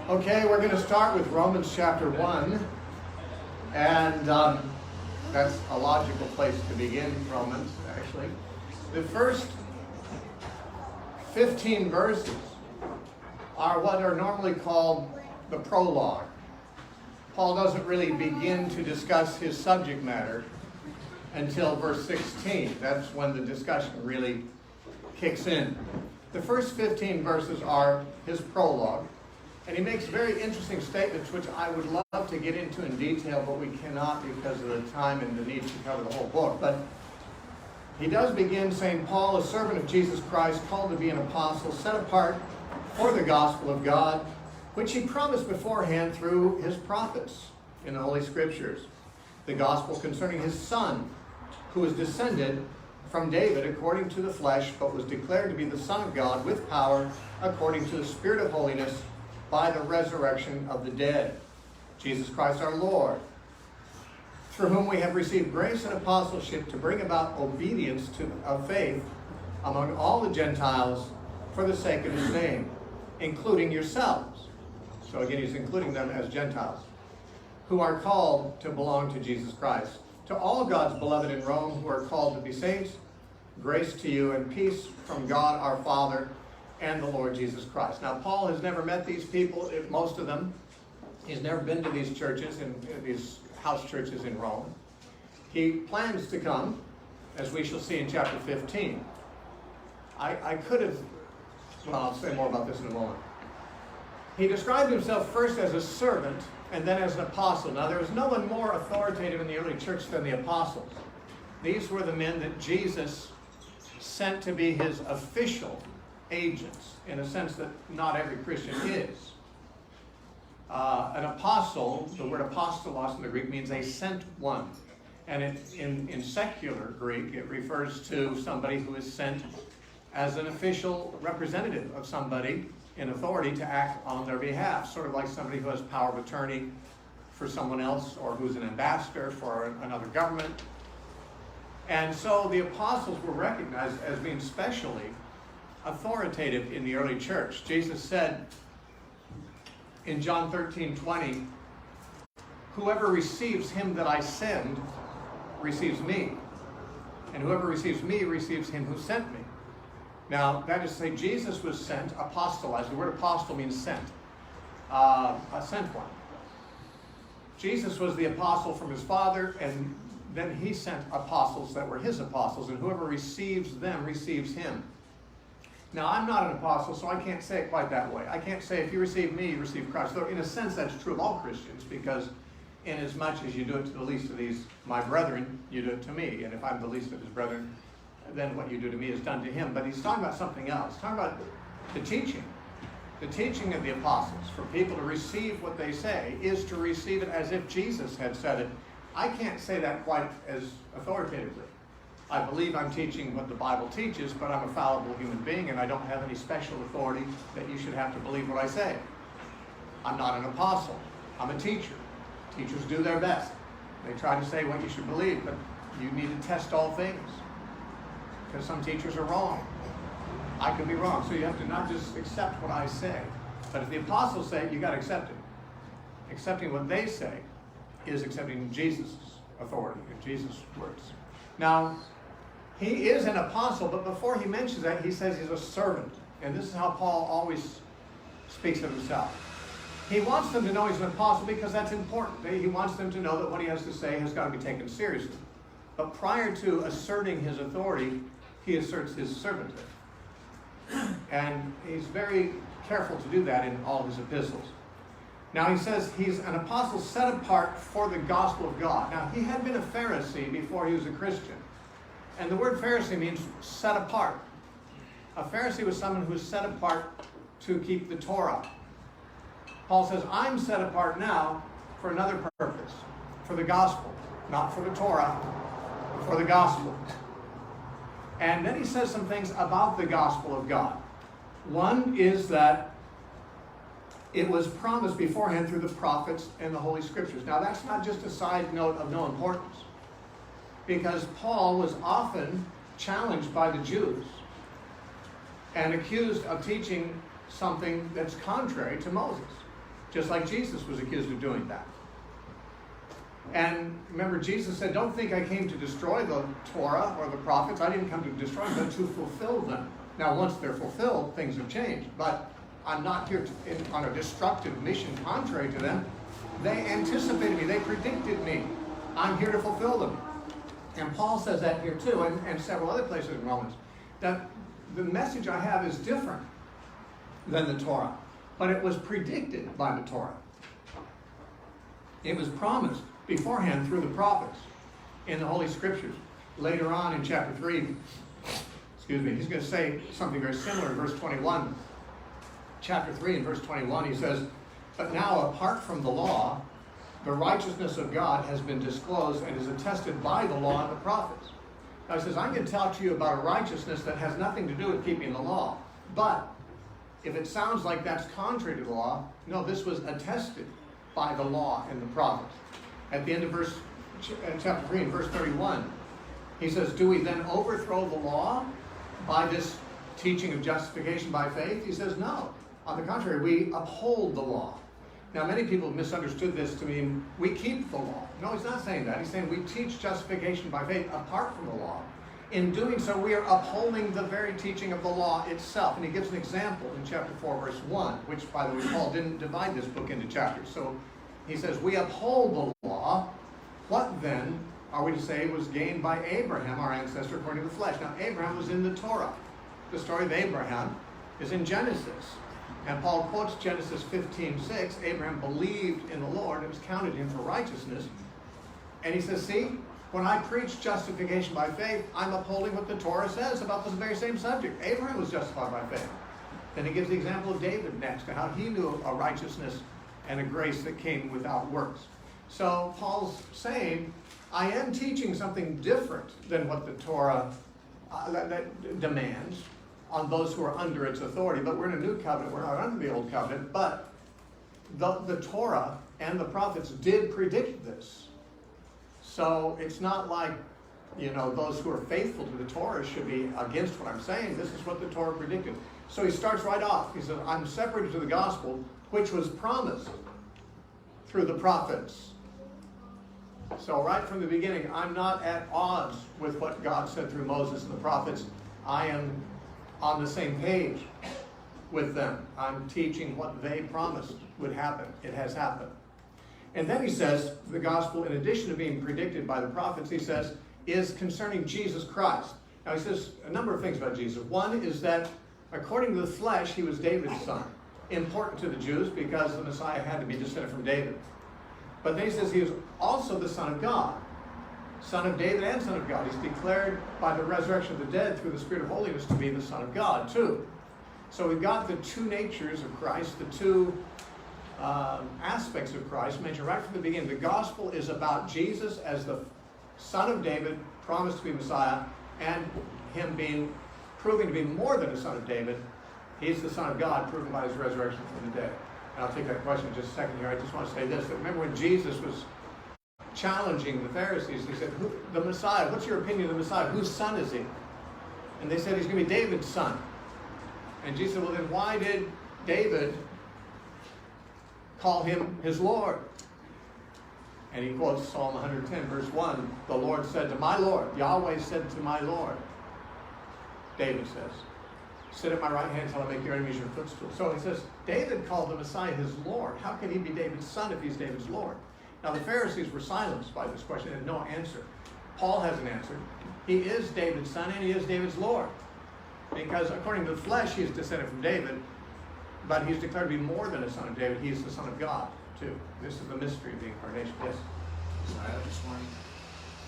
Okay, we're going to start with Romans chapter 1, and that's a logical place to begin, Romans, actually. The first 15 verses are what are normally called the prologue. Paul doesn't really begin to discuss his subject matter until verse 16. That's when the discussion really kicks in. The first 15 verses are his prologue. And he makes very interesting statements, which I would love to get into in detail, but we cannot because of the time and the need to cover the whole book. But he does begin saying, Paul, a servant of Jesus Christ, called to be an apostle, set apart for the gospel of God, which he promised beforehand through his prophets in the Holy Scriptures. The gospel concerning his Son, who was descended from David according to the flesh, but was declared to be the Son of God with power according to the Spirit of holiness, by the resurrection of the dead, Jesus Christ our Lord, through whom we have received grace and apostleship to bring about obedience of faith among all the Gentiles for the sake of his name, including yourselves. So again, he's including them as Gentiles, who are called to belong to Jesus Christ. To all God's beloved in Rome who are called to be saints, grace to you and peace from God our Father and the Lord Jesus Christ. Now, Paul has never met these people, most of them. He's never been to these churches, in these house churches in Rome. He plans to come, as we shall see in chapter 15. I could have, well, I'll say more about this in a moment. He described himself first as a servant and then as an apostle. Now, there was no one more authoritative in the early church than the apostles. These were the men that Jesus sent to be his official agents, in a sense that not every Christian is. An apostle, the word apostolos in the Greek means a sent one. And in secular Greek, it refers to somebody who is sent as an official representative of somebody in authority to act on their behalf, sort of like somebody who has power of attorney for someone else, or who's an ambassador for another government. And so the apostles were recognized as being specially authoritative in the early church. Jesus said in John 13:20, whoever receives him that I send receives me, and whoever receives me receives him who sent me. Now, that is to say, Jesus was sent, apostolized. The word apostle means sent, a sent one. Jesus was the apostle from his Father, and then he sent apostles that were his apostles, and whoever receives them receives him. Now, I'm not an apostle, so I can't say it quite that way. I can't say if you receive me, you receive Christ. Though in a sense, that's true of all Christians, because inasmuch as you do it to the least of these, my brethren, you do it to me. And if I'm the least of his brethren, then what you do to me is done to him. But he's talking about something else. He's talking about the teaching of the apostles. For people to receive what they say is to receive it as if Jesus had said it. I can't say that quite as authoritatively. I believe I'm teaching what the Bible teaches, but I'm a fallible human being, and I don't have any special authority that you should have to believe what I say. I'm not an apostle. I'm a teacher. Teachers do their best. They try to say what you should believe, but you need to test all things, because some teachers are wrong. I could be wrong, so you have to not just accept what I say, but if the apostles say it, you got to accept it. Accepting what they say is accepting Jesus' authority and Jesus' words. Now, he is an apostle, but before he mentions that, he says he's a servant. And this is how Paul always speaks of himself. He wants them to know he's an apostle because that's important. He wants them to know that what he has to say has got to be taken seriously. But prior to asserting his authority, he asserts his servanthood. And he's very careful to do that in all his epistles. Now he says he's an apostle set apart for the gospel of God. Now he had been a Pharisee before he was a Christian. And the word Pharisee means set apart. A Pharisee was someone who was set apart to keep the Torah. Paul says, I'm set apart now for another purpose, for the gospel. Not for the Torah, but for the gospel. And then he says some things about the gospel of God. One is that it was promised beforehand through the prophets and the Holy Scriptures. Now, that's not just a side note of no importance, because Paul was often challenged by the Jews and accused of teaching something that's contrary to Moses. just like Jesus was accused of doing that. And remember, Jesus said, don't think I came to destroy the Torah or the prophets. I didn't come to destroy them, but to fulfill them. Now, once they're fulfilled, things have changed. But I'm not here on a destructive mission contrary to them. They anticipated me. They predicted me. I'm here to fulfill them. And Paul says that here too, and several other places in Romans, that the message I have is different than the Torah. But it was predicted by the Torah. It was promised beforehand through the prophets in the Holy Scriptures. Later on in chapter 3, he's going to say something very similar in verse 21. Chapter 3 and verse 21, he says, but now apart from the law, the righteousness of God has been disclosed and is attested by the law and the prophets. Now he says, I'm going to talk to you about a righteousness that has nothing to do with keeping the law. But if it sounds like that's contrary to the law, no, this was attested by the law and the prophets. At the end of chapter 3 and verse 31, he says, do we then overthrow the law by this teaching of justification by faith? He says, no. On the contrary, we uphold the law. Now, many people have misunderstood this to mean we keep the law. No, he's not saying that. He's saying we teach justification by faith apart from the law. In doing so, we are upholding the very teaching of the law itself. And he gives an example in chapter 4, verse 1, which, by the way, Paul didn't divide this book into chapters. So he says, we uphold the law. What then are we to say was gained by Abraham, our ancestor, according to the flesh? Now, Abraham was in the Torah. The story of Abraham is in Genesis. And Paul quotes Genesis 15:6. Abraham believed in the Lord. It was counted to him for righteousness. And he says, see, when I preach justification by faith, I'm upholding what the Torah says about this very same subject. Abraham was justified by faith. Then he gives the example of David next, and how he knew a righteousness and a grace that came without works. So Paul's saying, I am teaching something different than what the Torah that demands on those who are under its authority. But we're in a new covenant. We're not under the old covenant. But the Torah and the prophets did predict this. So it's not like, those who are faithful to the Torah should be against what I'm saying. This is what the Torah predicted. So he starts right off. He says, I'm separated to the gospel, which was promised through the prophets. So right from the beginning, I'm not at odds with what God said through Moses and the prophets. I am on the same page with them. I'm teaching what they promised would happen. It has happened. And then he says, the gospel, in addition to being predicted by the prophets, he says, is concerning Jesus Christ. Now he says a number of things about Jesus. One is that according to the flesh, he was David's son. Important to the Jews because the Messiah had to be descended from David. But then he says he was also the Son of God. Son of David and Son of God. He's declared by the resurrection of the dead through the Spirit of holiness to be the Son of God too. So we've got the two natures of Christ, the two aspects of Christ mentioned right from the beginning. The gospel is about Jesus as the Son of David, promised to be Messiah, and him proving to be more than a son of David. He's the Son of God, proven by his resurrection from the dead. And I'll take that question in just a second here. I just want to say this. That remember when Jesus was challenging the Pharisees, he said, the Messiah, what's your opinion of the Messiah? Whose son is he? And they said, he's going to be David's son. And Jesus said, well then why did David call him his Lord? And he quotes Psalm 110, verse 1. The Lord said to my Lord, Yahweh said to my Lord, David says, sit at my right hand until I make your enemies your footstool. So he says, David called the Messiah his Lord. How can he be David's son if he's David's Lord? Now the Pharisees were silenced by this question and had no answer. Paul has an answer. He is David's son and he is David's Lord. Because according to the flesh, he is descended from David, but he's declared to be more than a son of David. He's the Son of God, too. This is the mystery of the incarnation. Yes? Sorry, I was just wondering,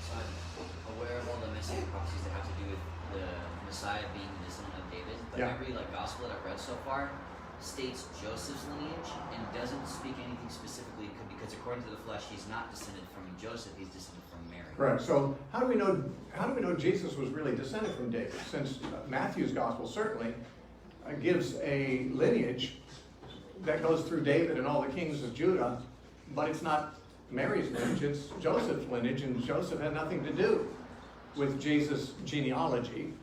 so I'm aware of all the messianic prophecies that have to do with the Messiah being the son of David, but every gospel that I've read so far states Joseph's lineage and doesn't speak anything specifically because according to the flesh, he's not descended from Joseph, he's descended from Mary. Correct. So how do we know Jesus was really descended from David? Since Matthew's gospel certainly gives a lineage that goes through David and all the kings of Judah, but it's not Mary's lineage, it's Joseph's lineage, and Joseph had nothing to do with Jesus' genealogy.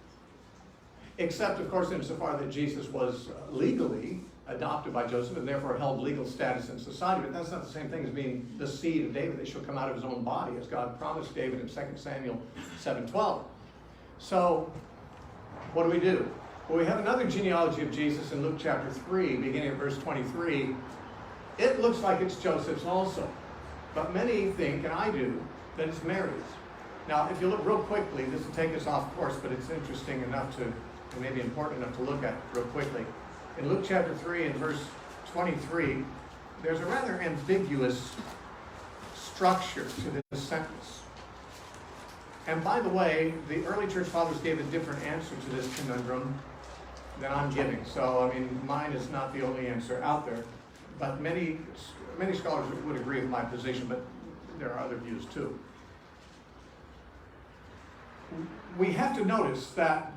except, of course, insofar that Jesus was legally adopted by Joseph and therefore held legal status in society. But that's not the same thing as being the seed of David that shall come out of his own body, as God promised David in 2 Samuel 7:12. So, what do? Well, we have another genealogy of Jesus in Luke chapter 3, beginning at verse 23. It looks like it's Joseph's also. But many think, and I do, that it's Mary's. Now, if you look real quickly, this will take us off course, but it's interesting enough to, and maybe important enough to look at real quickly. In Luke chapter 3 and verse 23, there's a rather ambiguous structure to this sentence. And by the way, the early church fathers gave a different answer to this conundrum than I'm giving. So, I mean, mine is not the only answer out there. But many scholars would agree with my position, but there are other views too. We have to notice that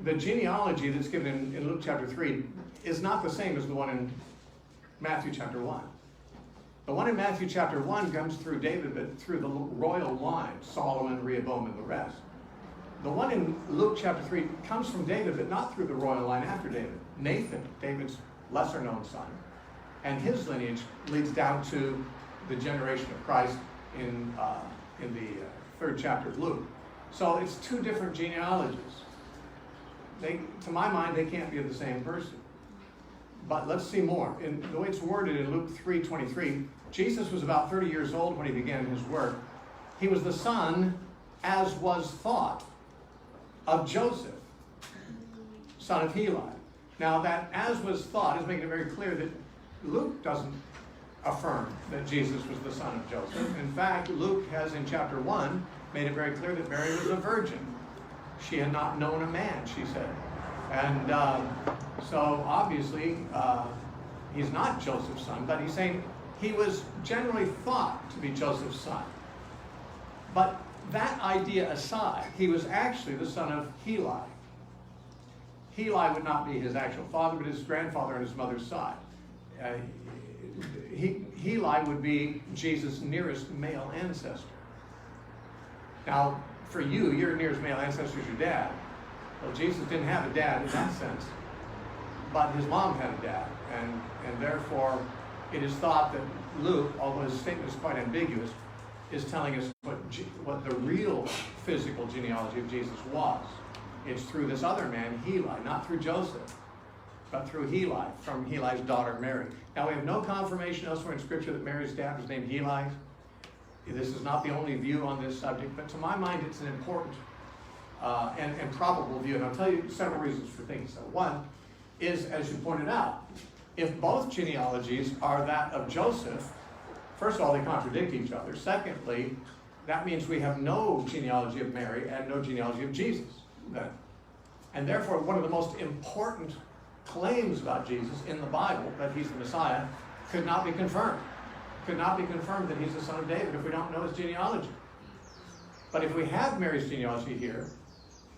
the genealogy that's given in Luke chapter 3 is not the same as the one in Matthew chapter 1. The one in Matthew chapter 1 comes through David, but through the royal line, Solomon, Rehoboam, and the rest. The one in Luke chapter 3 comes from David, but not through the royal line after David. Nathan, David's lesser known son, and his lineage leads down to the generation of Christ in the third chapter of Luke. So it's two different genealogies. To my mind, they can't be of the same person. But let's see more. In the way it's worded in Luke 3:23, Jesus was about 30 years old when he began his work. He was the son, as was thought, of Joseph, son of Heli. Now that as was thought is making it very clear that Luke doesn't affirm that Jesus was the son of Joseph. In fact, Luke has in chapter 1 made it very clear that Mary was a virgin. She had not known a man, she said. And so obviously he's not Joseph's son, but he's saying he was generally thought to be Joseph's son. But that idea aside, he was actually the son of Heli. Heli would not be his actual father, but his grandfather on his mother's side. Heli would be Jesus' nearest male ancestor. Now, for you, your nearest male ancestor is your dad. Well, Jesus didn't have a dad in that sense, but his mom had a dad, and therefore it is thought that Luke, although his statement is quite ambiguous, is telling us what the real physical genealogy of Jesus was. It's through this other man, Heli, not through Joseph, but through Heli, from Heli's daughter Mary. Now, we have no confirmation elsewhere in Scripture that Mary's dad was named Heli. This is not the only view on this subject, but to my mind, it's an important and probable view. And I'll tell you several reasons for thinking so. One is, as you pointed out, if both genealogies are that of Joseph, first of all, they contradict each other. Secondly, that means we have no genealogy of Mary and no genealogy of Jesus then. And therefore, one of the most important claims about Jesus in the Bible, that he's the Messiah, could not be confirmed. Could not be confirmed that he's the son of David if we don't know his genealogy. But if we have Mary's genealogy here,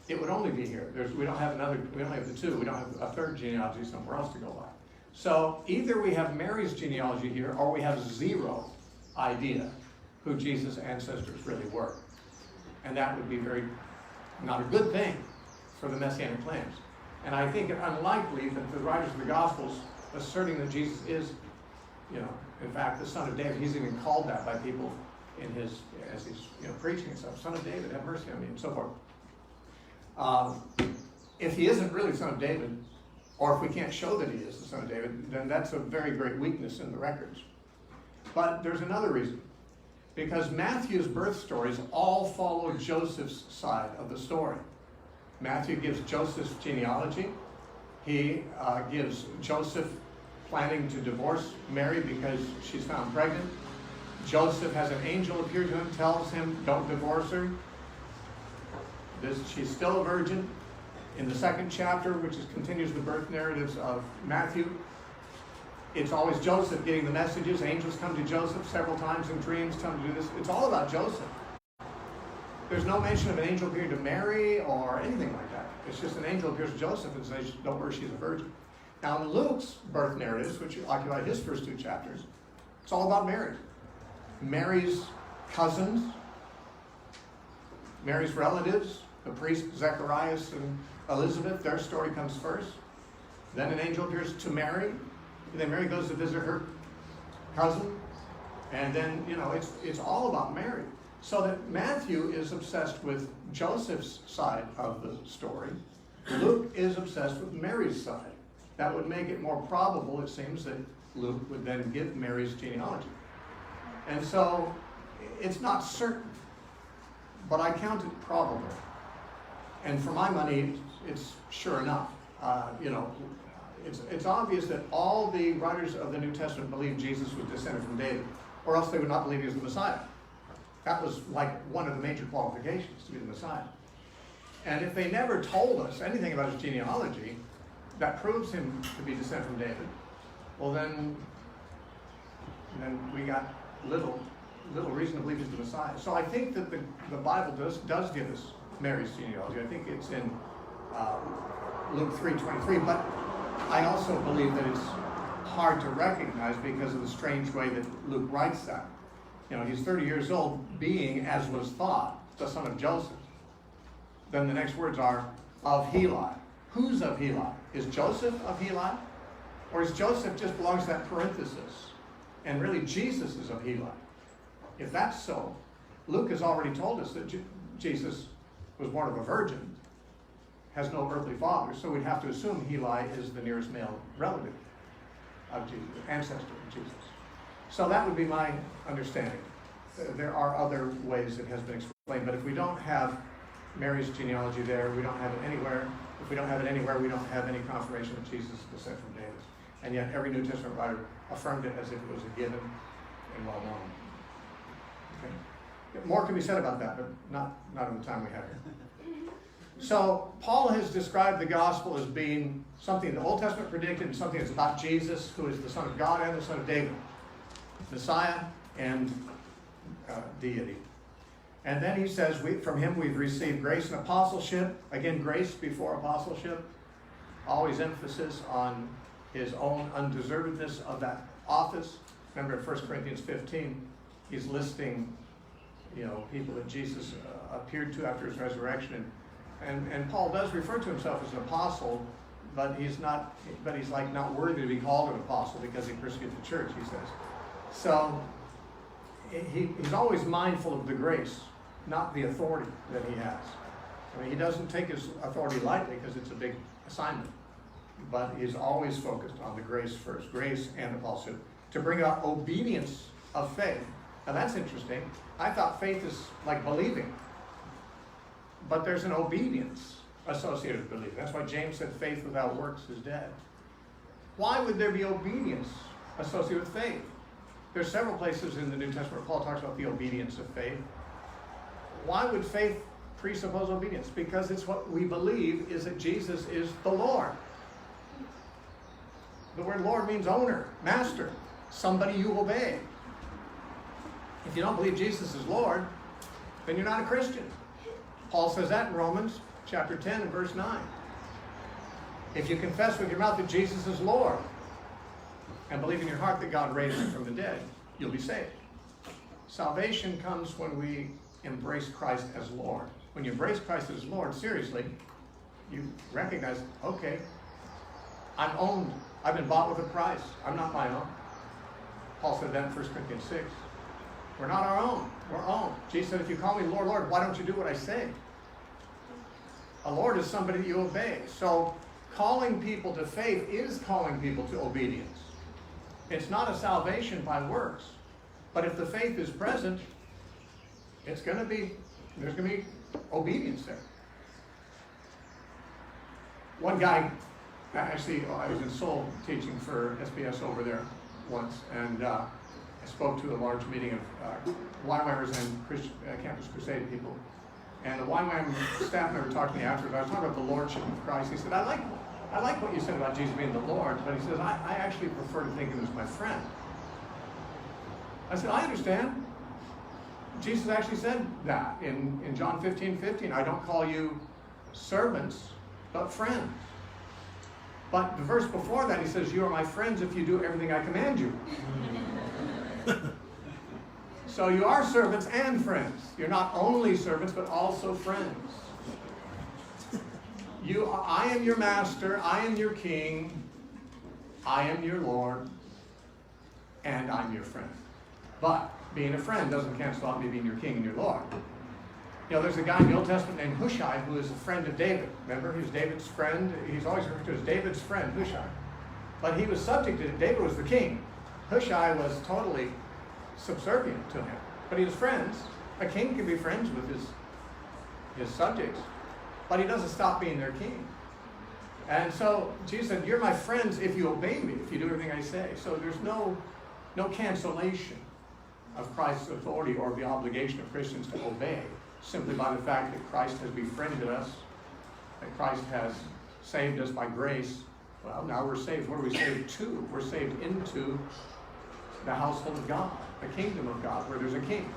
it would only be here. We don't have the two. We don't have a third genealogy somewhere else to go by. So either we have Mary's genealogy here, or we have zero idea who Jesus' ancestors really were. And that would be not a good thing for the Messianic claims. And I think it unlikely that the writers of the Gospels asserting that Jesus is, in fact, the son of David. He's even called that by people as he's preaching and stuff. Son of David, have mercy on me, and so forth. If he isn't really the son of David, or if we can't show that he is the son of David, then that's a very great weakness in the records. But there's another reason. Because Matthew's birth stories all follow Joseph's side of the story. Matthew gives Joseph's genealogy. He gives Joseph planning to divorce Mary because she's found pregnant. Joseph has an angel appear to him, tells him, don't divorce her. She's still a virgin. In the second chapter, which continues the birth narratives of Matthew, it's always Joseph getting the messages. Angels come to Joseph several times in dreams, tell him to do this. It's all about Joseph. There's no mention of an angel appearing to Mary or anything like that. It's just an angel appears to Joseph and says, don't worry, she's a virgin. Now in Luke's birth narratives, which occupy his first two chapters, it's all about Mary. Mary's cousins, Mary's relatives, the priest Zacharias and Elizabeth, their story comes first. Then an angel appears to Mary. And then Mary goes to visit her cousin. And then, it's all about Mary. So that Matthew is obsessed with Joseph's side of the story. Luke is obsessed with Mary's side. That would make it more probable, it seems, that Luke would then give Mary's genealogy. And so it's not certain, but I count it probable. And for my money, it's sure enough. It's obvious that all the writers of the New Testament believed Jesus was descended from David, or else they would not believe he was the Messiah. That was like one of the major qualifications to be the Messiah. And if they never told us anything about his genealogy that proves him to be descended from David, well then we got little reason to believe he's the Messiah. So I think that the Bible does give us Mary's genealogy. I think it's in Luke 3:23, but I also believe that it's hard to recognize because of the strange way that Luke writes that. He's 30 years old, being, as was thought, the son of Joseph. Then the next words are, of Heli. Who's of Heli? Is Joseph of Heli? Or is Joseph just belongs to that parenthesis? And really Jesus is of Heli. If that's so, Luke has already told us that Jesus was born of a virgin, has no earthly father, so we'd have to assume Heli is the nearest male relative of Jesus, ancestor of Jesus. So that would be my understanding. There are other ways it has been explained, but if we don't have Mary's genealogy there, we don't have it anywhere. If we don't have it anywhere, we don't have any confirmation that Jesus is descended from David. And yet every New Testament writer affirmed it as if it was a given and well known. Okay. More can be said about that, but not in the time we have here. So Paul has described the gospel as being something the Old Testament predicted and something that's about Jesus, who is the Son of God and the Son of David, Messiah and deity. And then he says, from him we've received grace and apostleship. Again, grace before apostleship. Always emphasis on his own undeservedness of that office. Remember in 1 Corinthians 15, he's listing, people that Jesus appeared to after his resurrection. And Paul does refer to himself as an apostle, but he's not worthy to be called an apostle because he persecuted the church, he says. So he's always mindful of the grace, not the authority that he has. I mean, he doesn't take his authority lightly because it's a big assignment, but he's always focused on the grace first, grace and apostleship, to bring about obedience of faith. Now that's interesting. I thought faith is like believing, but there's an obedience associated with believing. That's why James said faith without works is dead. Why would there be obedience associated with faith? There's several places in the New Testament where Paul talks about the obedience of faith. Why would faith presuppose obedience? Because it's what we believe is that Jesus is the Lord. The word Lord means owner, master, somebody you obey. If you don't believe Jesus is Lord, then you're not a Christian. Paul says that in Romans chapter 10 and verse 9. If you confess with your mouth that Jesus is Lord and believe in your heart that God raised him from the dead, you'll be saved. Salvation comes when we embrace Christ as Lord. When you embrace Christ as Lord, seriously, you recognize, okay, I'm owned. I've been bought with a price. I'm not my own. Paul said that in 1 Corinthians 6. We're not our own. We're owned. Jesus said, if you call me Lord, Lord, why don't you do what I say? A Lord is somebody that you obey. So calling people to faith is calling people to obedience. It's not a salvation by works. But if the faith is present, there's going to be obedience there. One guy, actually, I was in Seoul teaching for SBS over there once, and I spoke to a large meeting of YWAMers and Campus Crusade people. And the YWAM staff member talked to me afterwards. I was talking about the Lordship of Christ. He said, I like what you said about Jesus being the Lord, but he says, I actually prefer to think of him as my friend. I said, I understand. Jesus actually said that in John 15:15. I don't call you servants, but friends. But the verse before that, he says, you are my friends if you do everything I command you. So you are servants and friends. You're not only servants, but also friends. I am your master, I am your king, I am your Lord, and I'm your friend. But being a friend doesn't cancel out me being your king and your Lord. You know, there's a guy in the Old Testament named Hushai who is a friend of David. Remember, he's David's friend. He's always referred to as David's friend, Hushai. But he was subject to, David was the king. Hushai was totally subservient to him. But he was friends. A king can be friends with his subjects. But he doesn't stop being their king. And so Jesus said, you're my friends if you obey me, if you do everything I say. So there's no cancellation of Christ's authority or the obligation of Christians to obey, simply by the fact that Christ has befriended us, that Christ has saved us by grace. Well, now we're saved. What are we saved to? We're saved into the household of God, the kingdom of God, where there's a king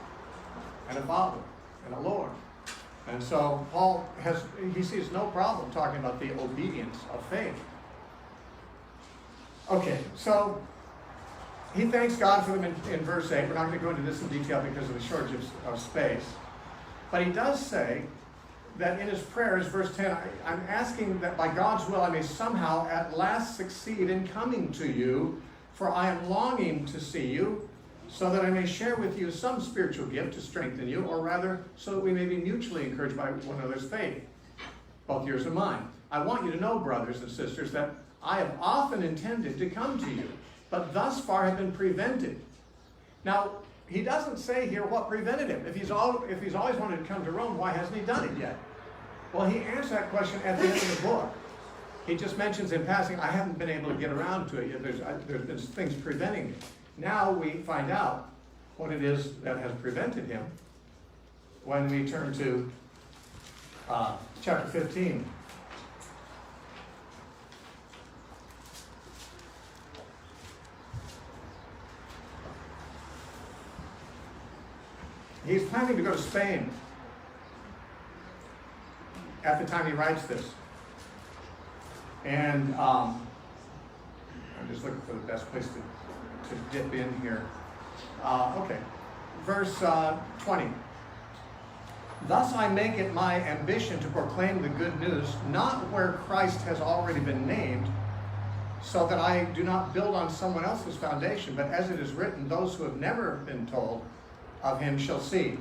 and a father and a Lord. And so Paul he sees no problem talking about the obedience of faith. Okay, so he thanks God for them in verse 8. We're not going to go into this in detail because of the shortage of space. But he does say that in his prayers, verse 10, I'm asking that by God's will I may somehow at last succeed in coming to you, for I am longing to see you, so that I may share with you some spiritual gift to strengthen you, or rather, so that we may be mutually encouraged by one another's faith, both yours and mine. I want you to know, brothers and sisters, that I have often intended to come to you, but thus far have been prevented. Now, he doesn't say here what prevented him. If he's always wanted to come to Rome, why hasn't he done it yet? Well, he answers that question at the end of the book. He just mentions in passing, I haven't been able to get around to it yet. There's been things preventing me. Now we find out what it is that has prevented him when we turn to chapter 15. He's planning to go to Spain at the time he writes this. And I'm just looking for the best place to dip in here. Okay, verse 20. Thus I make it my ambition to proclaim the good news, not where Christ has already been named, so that I do not build on someone else's foundation, but as it is written, those who have never been told of him shall see.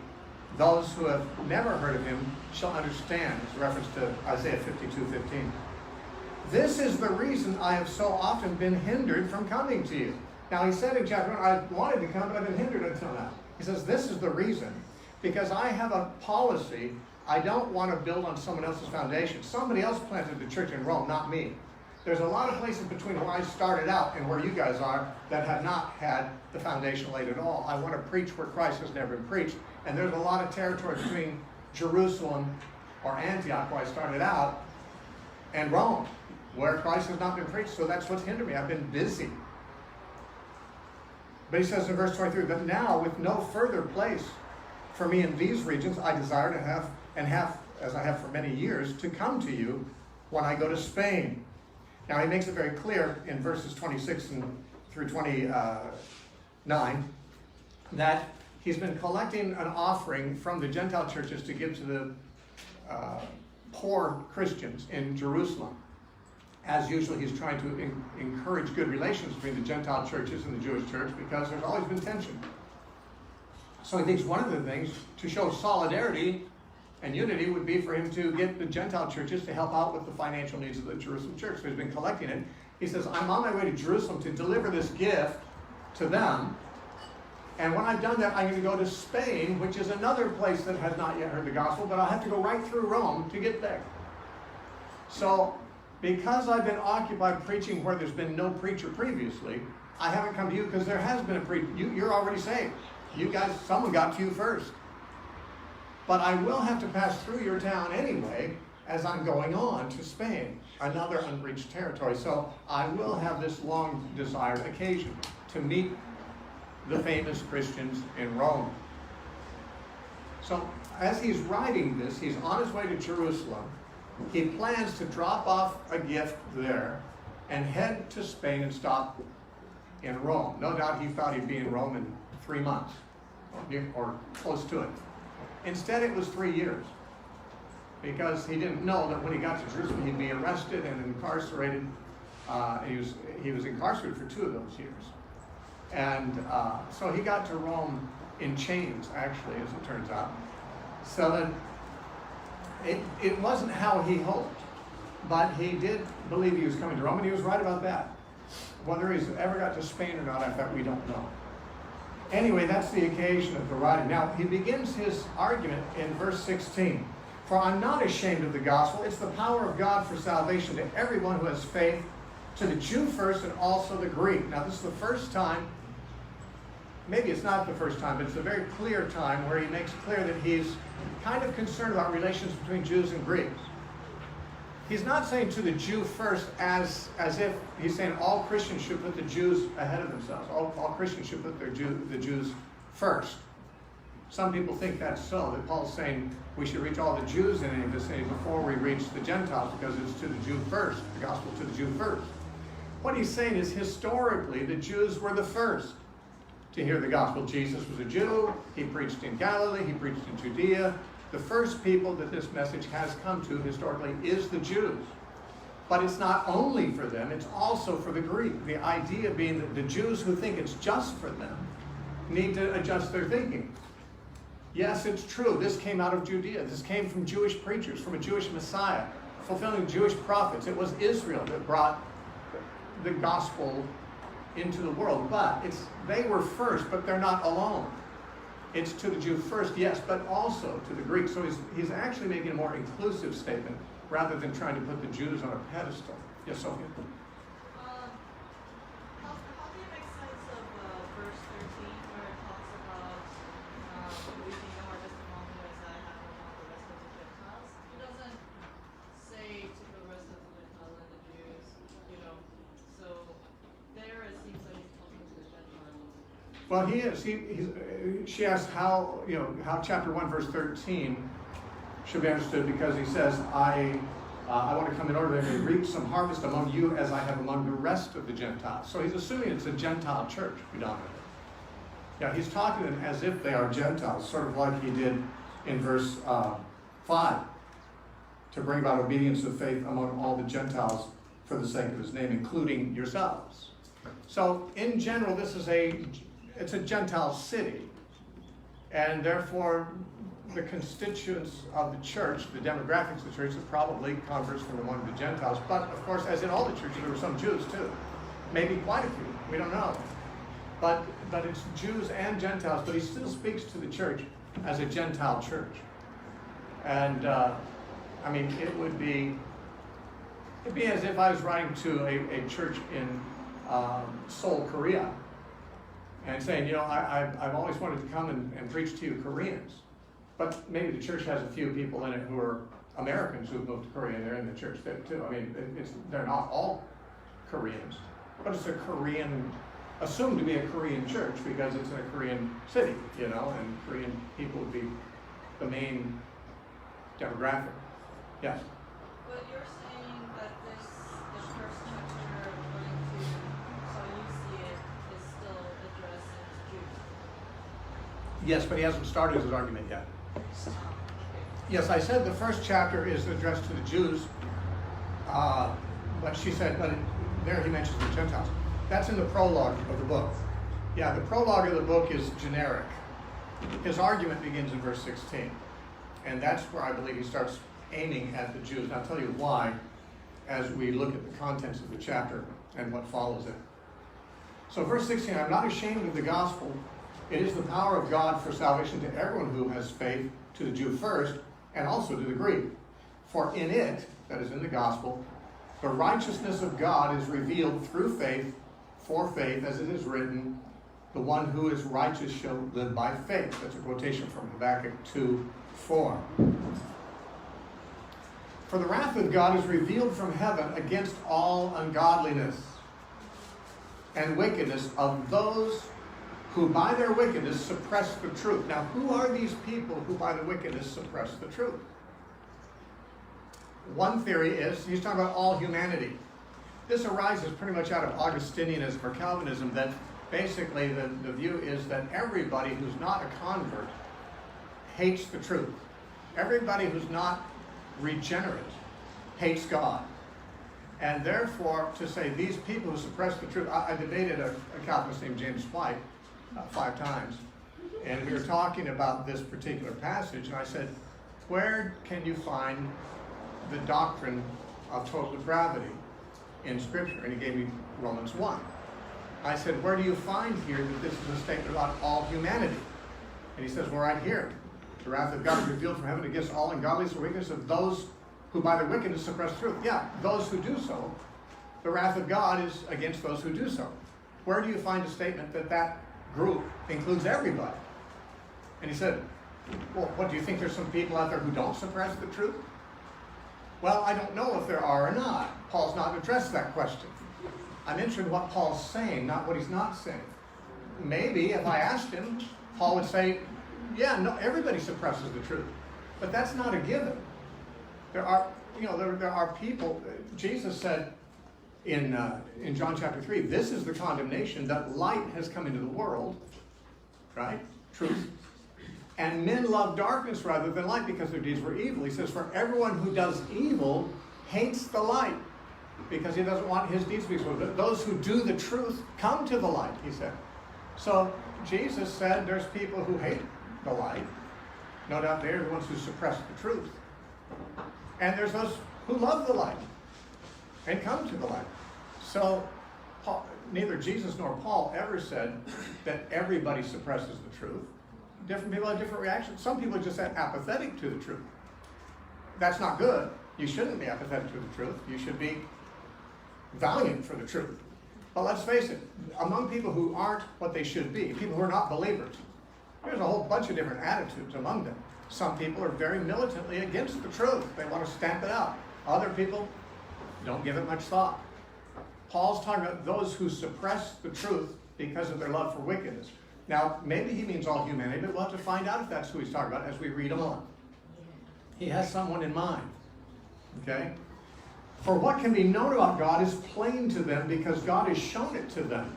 Those who have never heard of him shall understand. It's a reference to Isaiah 52:15. This is the reason I have so often been hindered from coming to you. Now he said in chapter 1, I wanted to come, but I've been hindered until now. He says, this is the reason. Because I have a policy, I don't want to build on someone else's foundation. Somebody else planted the church in Rome, not me. There's a lot of places between where I started out and where you guys are that have not had the foundation laid at all. I want to preach where Christ has never been preached. And there's a lot of territory between Jerusalem or Antioch, where I started out, and Rome, where Christ has not been preached. So that's what's hindered me. I've been busy. But he says in verse 23, but now with no further place for me in these regions, I desire to have, and have, as I have for many years, to come to you when I go to Spain. Now he makes it very clear in verses 26 through 29 that he's been collecting an offering from the Gentile churches to give to the poor Christians in Jerusalem. As usual, he's trying to encourage good relations between the Gentile churches and the Jewish church because there's always been tension. So he thinks one of the things to show solidarity and unity would be for him to get the Gentile churches to help out with the financial needs of the Jerusalem church. So he's been collecting it. He says, I'm on my way to Jerusalem to deliver this gift to them. And when I've done that, I'm going to go to Spain, which is another place that has not yet heard the gospel, but I'll have to go right through Rome to get there. So because I've been occupied preaching where there's been no preacher previously, I haven't come to you because there has been a preacher. You're already saved. You guys, someone got to you first. But I will have to pass through your town anyway as I'm going on to Spain, another unreached territory. So I will have this long desired occasion to meet the famous Christians in Rome. So as he's writing this, he's on his way to Jerusalem. He plans to drop off a gift there and head to Spain and stop in Rome. No doubt he thought he'd be in Rome in 3 months or close to it. Instead, it was 3 years. because he didn't know that when he got to Jerusalem he'd be arrested and incarcerated. He was incarcerated for 2 of those years. And so he got to Rome in chains, actually, as it turns out. So that it wasn't how he hoped, but he did believe he was coming to Rome, and he was right about that. Whether he's ever got to Spain or not, in fact, we don't know. Anyway, that's the occasion of the writing. Now, he begins his argument in verse 16. For I'm not ashamed of the gospel. It's the power of God for salvation to everyone who has faith, to the Jew first and also the Greek. Now, this is the first time, maybe it's not the first time, but it's a very clear time where he makes clear that he's kind of concerned about relations between Jews and Greeks. He's not saying to the Jew first as if he's saying all Christians should put the Jews ahead of themselves. All Christians should put the Jews first. Some people think that's so, that Paul's saying we should reach all the Jews in any vicinity before we reach the Gentiles, because it's to the Jew first, the gospel to the Jew first. What he's saying is historically the Jews were the first to hear the gospel. Jesus was a Jew, he preached in Galilee, he preached in Judea. The first people that this message has come to historically is the Jews. But it's not only for them, it's also for the Greek. The idea being that the Jews who think it's just for them need to adjust their thinking. Yes, it's true, this came out of Judea. This came from Jewish preachers, from a Jewish Messiah, fulfilling Jewish prophets. It was Israel that brought the gospel into the world. But they were first, but they're not alone. It's to the Jew first, yes, but also to the Greek. So he's actually making a more inclusive statement rather than trying to put the Jews on a pedestal. Yes, Sophia? How do you make sense of verse 13 where it talks about we can know our just among you as I have among the rest of the Gentiles? It doesn't say to the rest of the Gentiles and the Jews, so there it seems like he's talking to the Gentiles. Well, he is. She asked how chapter 1, verse 13 should be understood, because he says, I want to come in order that I may reap some harvest among you as I have among the rest of the Gentiles. So he's assuming it's a Gentile church predominantly. Yeah, he's talking to them as if they are Gentiles, sort of like he did in verse 5, to bring about obedience of faith among all the Gentiles for the sake of his name, including yourselves. So in general, it's a Gentile city, and therefore the constituents of the church, the demographics of the church, are probably converts from among the Gentiles. But of course, as in all the churches, there were some Jews too. Maybe quite a few, we don't know. But it's Jews and Gentiles, but he still speaks to the church as a Gentile church. And it'd be as if I was writing to a church in Seoul, Korea, and saying, I've always wanted to come and preach to you Koreans. But maybe the church has a few people in it who are Americans who've moved to Korea, and they're in the church there too. They're not all Koreans, but it's a Korean, assumed to be a Korean church because it's in a Korean city, and Korean people would be the main demographic. Yes? But you're saying that the first chapter, according to how you see it, is still addressing Jews. Yes, but he hasn't started his argument yet. Yes, I said the first chapter is addressed to the Jews, but she said, but there he mentions the Gentiles. That's in the prologue of the book. Yeah, the prologue of the book is generic. His argument begins in verse 16, and that's where I believe he starts aiming at the Jews. And I'll tell you why as we look at the contents of the chapter and what follows it. So verse 16, I'm not ashamed of the gospel. It is the power of God for salvation to everyone who has faith, to the Jew first, and also to the Greek. For in it, that is in the gospel, the righteousness of God is revealed through faith, for faith, as it is written, the one who is righteous shall live by faith. That's a quotation from Habakkuk 2:4. For the wrath of God is revealed from heaven against all ungodliness and wickedness of those who by their wickedness suppress the truth. Now, who are these people who by the wickedness suppress the truth? One theory is, he's talking about all humanity. This arises pretty much out of Augustinianism or Calvinism, that basically the view is that everybody who's not a convert hates the truth. Everybody who's not regenerate, hates God. And therefore, to say these people who suppress the truth, I debated a Calvinist named James White 5 times, and we were talking about this particular passage, and I said, where can you find the doctrine of total depravity in Scripture? And he gave me Romans 1. I said, where do you find here that this is a statement about all humanity? And he says, well, right here. The wrath of God is revealed from heaven against all ungodliness and wickedness of those who by their wickedness suppress truth. Yeah, those who do so. The wrath of God is against those who do so. Where do you find a statement that that group includes everybody? And he said, well, what, do you think there's some people out there who don't suppress the truth? Well, I don't know if there are or not. Paul's not addressed that question. I'm interested in what Paul's saying, not what he's not saying. Maybe if I asked him, Paul would say, yeah, no, everybody suppresses the truth. But that's not a given. There are, there are people. Jesus said in John chapter 3, this is the condemnation, that light has come into the world, right? Truth. And men love darkness rather than light because their deeds were evil. He says, for everyone who does evil hates the light because he doesn't want his deeds to be exposed. Those who do the truth come to the light, he said. So Jesus said there's people who hate the light. No doubt they're the ones who suppress the truth. And there's those who love the light and come to the light. So neither Jesus nor Paul ever said that everybody suppresses the truth. Different people have different reactions. Some people are just apathetic to the truth. That's not good. You shouldn't be apathetic to the truth. You should be valiant for the truth. But let's face it, among people who aren't what they should be, people who are not believers, there's a whole bunch of different attitudes among them. Some people are very militantly against the truth. They want to stamp it out. Other people don't give it much thought. Paul's talking about those who suppress the truth because of their love for wickedness. Now, maybe he means all humanity, but we'll have to find out if that's who he's talking about as we read on. He has someone in mind. Okay? For what can be known about God is plain to them because God has shown it to them.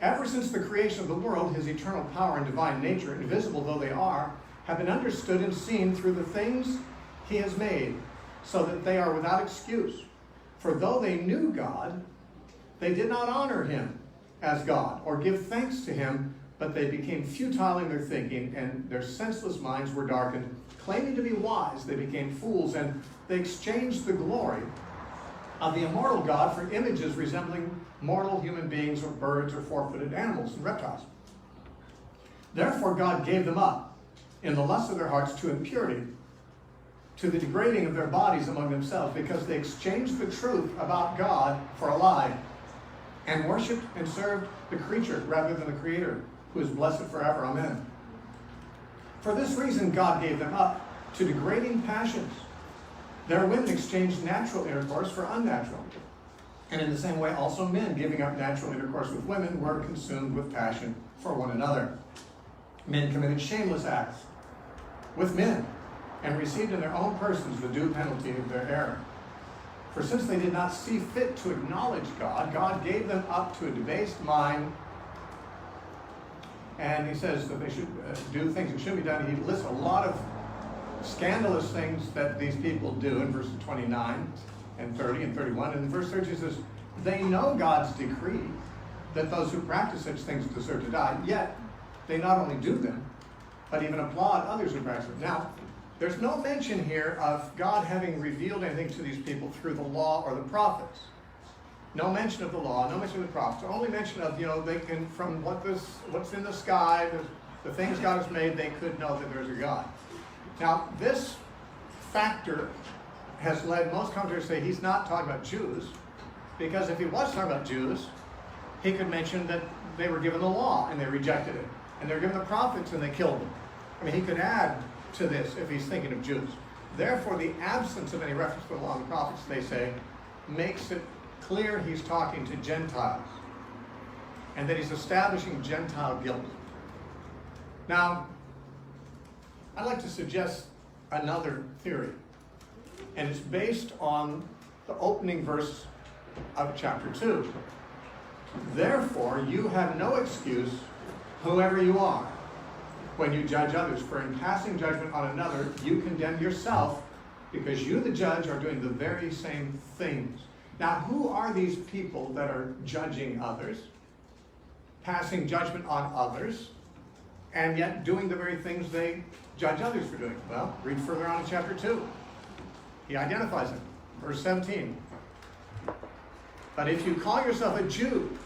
Ever since the creation of the world, his eternal power and divine nature, invisible though they are, have been understood and seen through the things he has made, so that they are without excuse. For though they knew God, they did not honor him as God or give thanks to him, but they became futile in their thinking, and their senseless minds were darkened. Claiming to be wise, they became fools, and they exchanged the glory of the immortal God for images resembling mortal human beings or birds or four-footed animals and reptiles. Therefore God gave them up in the lust of their hearts to impurity, to the degrading of their bodies among themselves, because they exchanged the truth about God for a lie, and worshipped and served the creature rather than the Creator, who is blessed forever. Amen. For this reason God gave them up to degrading passions. Their women exchanged natural intercourse for unnatural. And in the same way also men, giving up natural intercourse with women, were consumed with passion for one another. Men committed shameless acts with men, and received in their own persons the due penalty of their error. For since they did not see fit to acknowledge God, God gave them up to a debased mind. And he says that they should do things that should be done. He lists a lot of scandalous things that these people do in verses 29 and 30 and 31. And in verse 30 he says, they know God's decree that those who practice such things deserve to die, yet they not only do them, but even applaud others who practice them. Now, there's no mention here of God having revealed anything to these people through the law or the prophets. No mention of the law, no mention of the prophets. Only mention of, they can, from what's in the sky, the things God has made, they could know that there's a God. Now, this factor has led most commentators to say he's not talking about Jews, because if he was talking about Jews, he could mention that they were given the law and they rejected it, and they were given the prophets and they killed them. I mean, he could add to this if he's thinking of Jews. Therefore, the absence of any reference to the law and the prophets, they say, makes it clear he's talking to Gentiles, and that he's establishing Gentile guilt. Now, I'd like to suggest another theory, and it's based on the opening verse of chapter 2. Therefore, you have no excuse, whoever you are, when you judge others, for in passing judgment on another, you condemn yourself, because you, the judge, are doing the very same things. Now, who are these people that are judging others, passing judgment on others, and yet doing the very things they judge others for doing? Well, read further on in chapter 2. He identifies them. Verse 17. But if you call yourself a Jew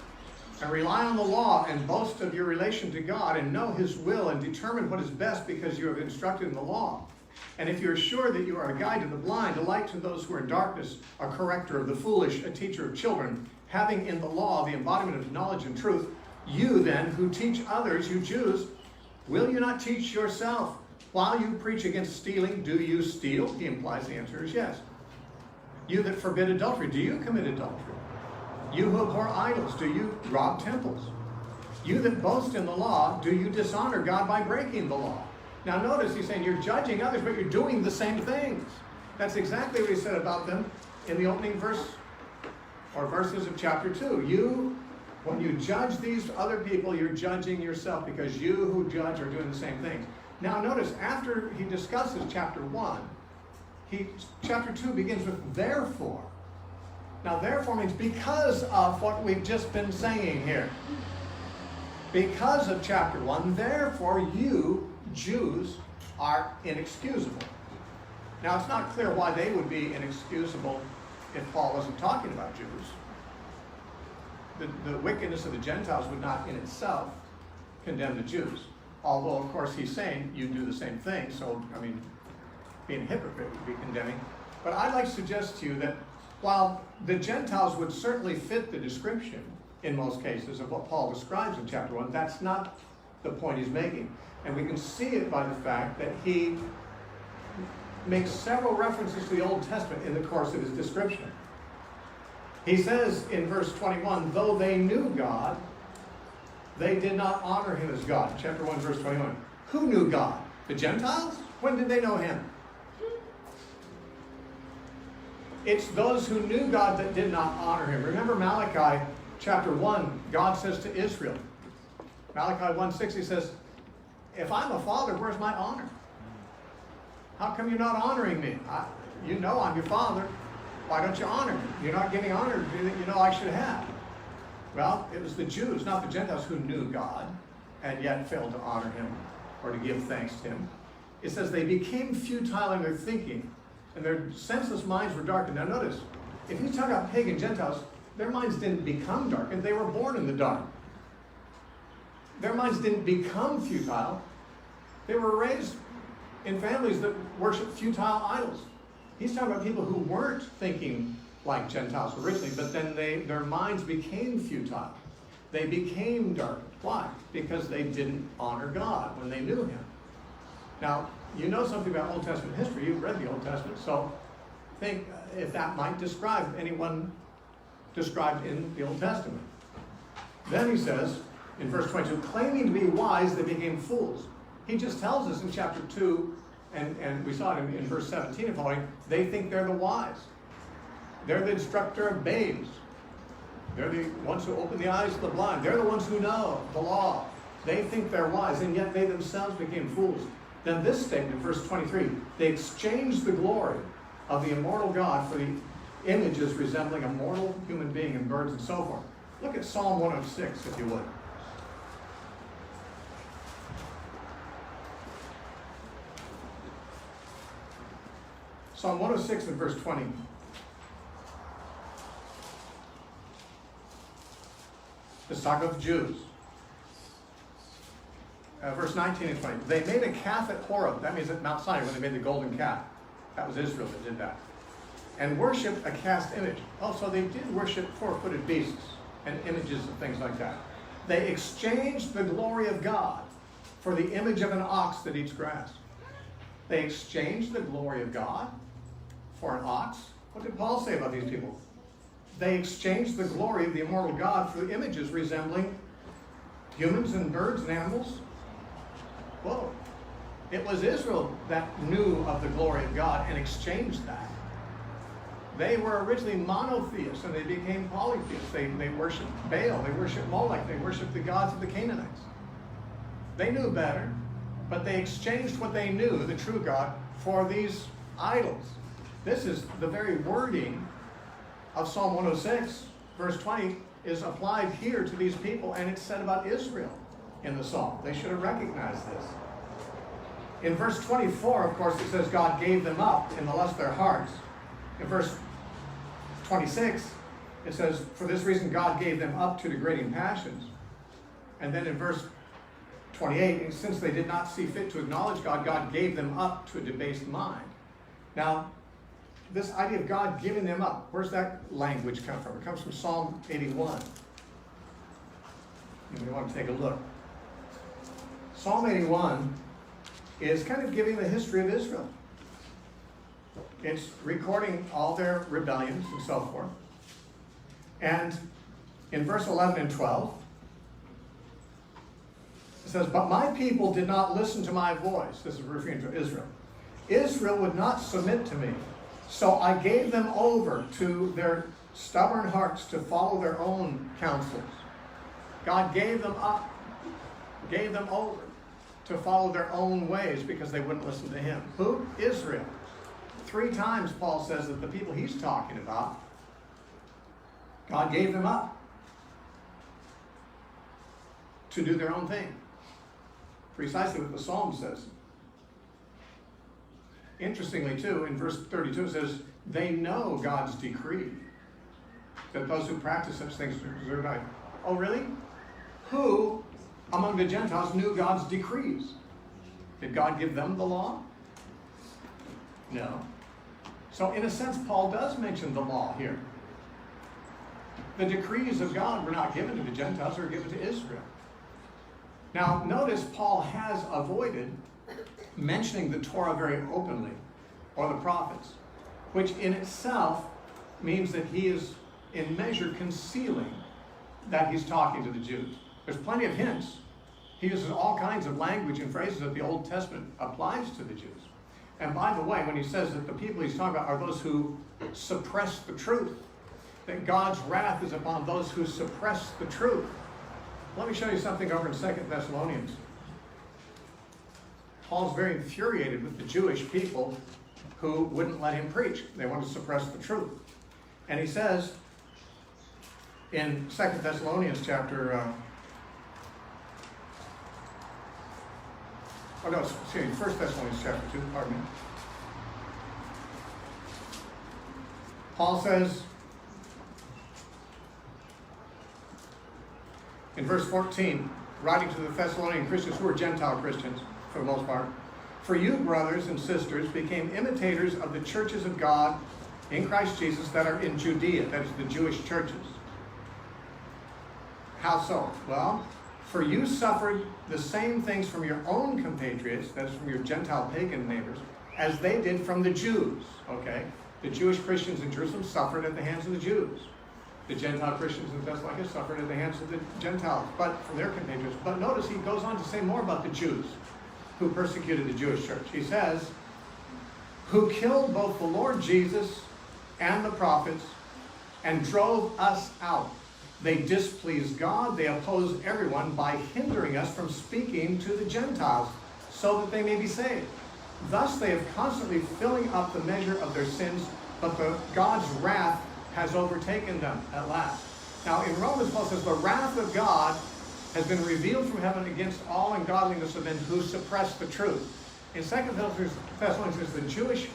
and rely on the law and boast of your relation to God and know his will and determine what is best because you have instructed in the law, and if you're sure that you are a guide to the blind, a light to those who are in darkness, a corrector of the foolish, a teacher of children, having in the law the embodiment of knowledge and truth, you then who teach others, you Jews, will you not teach yourself? While you preach against stealing, do you steal? He implies the answer is yes. You that forbid adultery, do you commit adultery? You who abhor idols, do you rob temples? You that boast in the law, do you dishonor God by breaking the law? Now notice he's saying you're judging others, but you're doing the same things. That's exactly what he said about them in the opening verse or verses of chapter 2. When you judge these other people, you're judging yourself because you who judge are doing the same things. Now notice, after he discusses chapter 1, chapter 2 begins with therefore. Now therefore means because of what we've just been saying here. Because of chapter 1, therefore you, Jews, are inexcusable. Now it's not clear why they would be inexcusable if Paul wasn't talking about Jews. The wickedness of the Gentiles would not in itself condemn the Jews. Although, of course, he's saying you do the same thing. So, I mean, being a hypocrite would be condemning. But I'd like to suggest to you that while the Gentiles would certainly fit the description in most cases of what Paul describes in chapter 1, that's not the point he's making. And we can see it by the fact that he makes several references to the Old Testament in the course of his description. He says in verse 21, though they knew God, they did not honor him as God. Chapter 1, verse 21. Who knew God? The Gentiles? When did they know him? It's those who knew God that did not honor him. Remember Malachi chapter 1, God says to Israel, Malachi 1:6, he says, if I'm a father, where's my honor? How come you're not honoring me? You know I'm your father. Why don't you honor me? You're not giving honor to me that you know I should have. Well, it was the Jews, not the Gentiles, who knew God and yet failed to honor him or to give thanks to him. It says they became futile in their thinking and their senseless minds were darkened. Now notice, if you talk about pagan Gentiles, their minds didn't become darkened. They were born in the dark. Their minds didn't become futile. They were raised in families that worship futile idols. He's talking about people who weren't thinking like Gentiles originally, but then their minds became futile. They became darkened. Why? Because they didn't honor God when they knew him. Now, you know something about Old Testament history. You've read the Old Testament, so think if that might describe anyone described in the Old Testament. Then he says, in verse 22, claiming to be wise, they became fools. He just tells us in chapter 2, and we saw it in verse 17 and following, they think they're the wise. They're the instructor of babes. They're the ones who open the eyes of the blind. They're the ones who know the law. They think they're wise, and yet they themselves became fools. Then this statement, verse 23, they exchanged the glory of the immortal God for the images resembling a mortal human being and birds and so forth. Look at Psalm 106, if you would. Psalm 106 and verse 20. Let's talk about the Jews. Verse 19 and 20. They made a calf at Horeb. That means at Mount Sinai when they made the golden calf. That was Israel that did that. And worshiped a cast image. Also, they did worship four-footed beasts and images and things like that. They exchanged the glory of God for the image of an ox that eats grass. They exchanged the glory of God for an ox. What did Paul say about these people? They exchanged the glory of the immortal God for images resembling humans and birds and animals. Whoa. It was Israel that knew of the glory of God and exchanged that. They were originally monotheists and they became polytheists. They worshiped Baal, they worshiped Molech, they worshiped the gods of the Canaanites. They knew better, but they exchanged what they knew, the true God, for these idols. This is the very wording of Psalm 106, verse 20, is applied here to these people, and it's said about Israel in the psalm. They should have recognized this. In verse 24, of course, it says God gave them up in the lust of their hearts. In verse 26, it says, for this reason God gave them up to degrading passions. And then in verse 28, and since they did not see fit to acknowledge God, God gave them up to a debased mind. Now, this idea of God giving them up, where's that language come from? It comes from Psalm 81. And we want to take a look. Psalm 81 is kind of giving the history of Israel. It's recording all their rebellions and so forth. And in verse 11 and 12, it says, but my people did not listen to my voice. This is referring to Israel. Israel would not submit to me. So I gave them over to their stubborn hearts to follow their own counsels. God gave them up, gave them over to follow their own ways because they wouldn't listen to him. Who? Israel. 3 times Paul says that the people he's talking about, God gave them up to do their own thing. Precisely what the Psalm says. Interestingly, too, in verse 32 it says, they know God's decree, that those who practice such things deserve life. Oh, really? Who among the Gentiles knew God's decrees? Did God give them the law? No. So, in a sense, Paul does mention the law here. The decrees of God were not given to the Gentiles, they were given to Israel. Now, notice Paul has avoided mentioning the Torah very openly, or the prophets, which in itself means that he is in measure concealing that he's talking to the Jews. There's plenty of hints. He uses all kinds of language and phrases that the Old Testament applies to the Jews. And by the way, when he says that the people he's talking about are those who suppress the truth, that God's wrath is upon those who suppress the truth. Let me show you something over in 2 Thessalonians. Paul's very infuriated with the Jewish people who wouldn't let him preach. They wanted to suppress the truth. And he says in 2 Thessalonians chapter, 1 Thessalonians chapter 2, pardon me. Paul says in verse 14, writing to the Thessalonian Christians who are Gentile Christians, for the most part, for you, brothers and sisters, became imitators of the churches of God in Christ Jesus that are in Judea, that is the Jewish churches. How so? Well, for you suffered the same things from your own compatriots, that is from your Gentile pagan neighbors, as they did from the Jews. Okay? The Jewish Christians in Jerusalem suffered at the hands of the Jews. The Gentile Christians in Thessalonica suffered at the hands of the Gentiles, but from their compatriots. But notice he goes on to say more about the Jews who persecuted the Jewish church. He says, who killed both the Lord Jesus and the prophets and drove us out. They displease God. They oppose everyone by hindering us from speaking to the Gentiles so that they may be saved. Thus they have constantly filling up the measure of their sins, but God's wrath has overtaken them at last. Now in Romans, Paul says, the wrath of God has been revealed from heaven against all ungodliness of men who suppress the truth. In 2 Thessalonians, the Jewish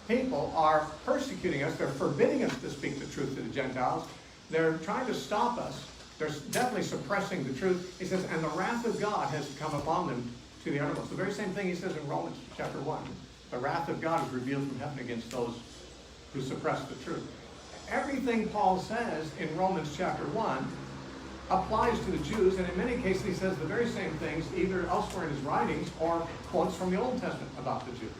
people are persecuting us. They're forbidding us to speak the truth to the Gentiles. They're trying to stop us. They're definitely suppressing the truth. He says, and the wrath of God has come upon them to the uttermost. The very same thing he says in Romans chapter 1. The wrath of God is revealed from heaven against those who suppress the truth. Everything Paul says in Romans chapter 1 applies to the Jews, and in many cases he says the very same things either elsewhere in his writings or quotes from the Old Testament about the Jews.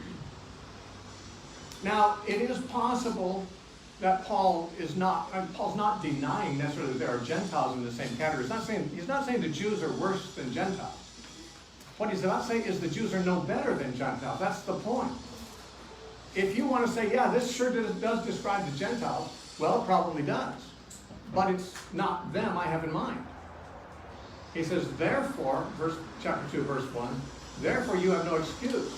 Now, it is possible that Paul's not denying necessarily that there are Gentiles in the same category. He's not saying the Jews are worse than Gentiles. What he's not saying is the Jews are no better than Gentiles. That's the point. If you want to say, yeah, this sure does describe the Gentiles, well, it probably does. But it's not them I have in mind. He says, therefore, chapter 2, verse 1, therefore you have no excuse,